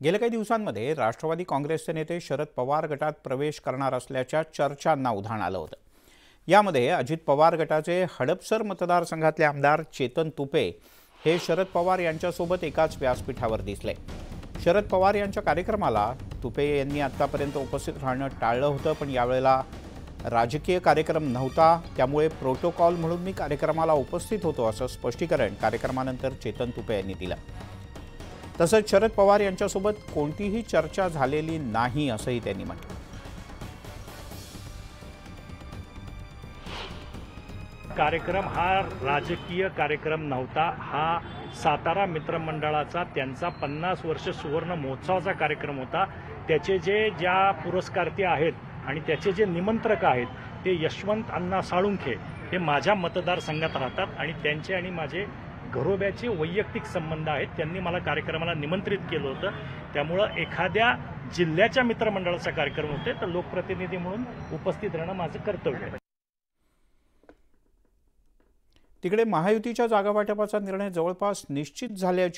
गेल्या काही दिवसांमध्ये राष्ट्रवादी काँग्रेसचे नेते शरद पवार गटात प्रवेश करणार असल्याच्या चर्चांना उधाण आलं होतं। यामध्ये अजित पवार गटाचे हडपसर मतदारसंघातले आमदार चेतन तुपे हे शरद पवार यांच्यासोबत एकाच व्यासपीठावर दिसले। शरद पवार यांच्या कार्यक्रमाला तुपे यांनी आतापर्यंत उपस्थित राहणं टाळलं होतं, पण यावेळेला राजकीय कार्यक्रम नव्हता, त्यामुळे प्रोटोकॉल म्हणून मी कार्यक्रमाला उपस्थित होतो असं स्पष्टीकरण कार्यक्रमानंतर चेतन तुपे यांनी दिलं। तसंच शरद पवार यांच्यासोबत कोणतीही चर्चा झालेली नाही असंही त्यांनी म्हटलं। कार्यक्रम हा राजकीय कार्यक्रम नव्हता, हा सातारा मित्रमंडळाचा त्यांचा 50 वर्ष सुवर्ण महोत्सवाचा कार्यक्रम होता। त्याचे ज्या पुरस्कार्थी आहेत आणि त्याचे जे निमंत्रक आहेत ते यशवंत अण्णा साळुंखे हे माझ्या मतदारसंघात राहतात आणि त्यांचे आणि माझे घरोब्याचे वैयक्तिक संबंध आहेत। त्यांनी मला कार्यक्रमाला निमंत्रित केलं होतं, त्यामुळे एखाद्या जिल्ह्याच्या मित्रमंडळाचा कार्यक्रम होते तर लोकप्रतिनिधी म्हणून उपस्थित राहणं माझं कर्तव्य आहे। तिकडे महायुतीच्या जागा वाटपाचा निर्णय जवळपास निश्चित झाल्याची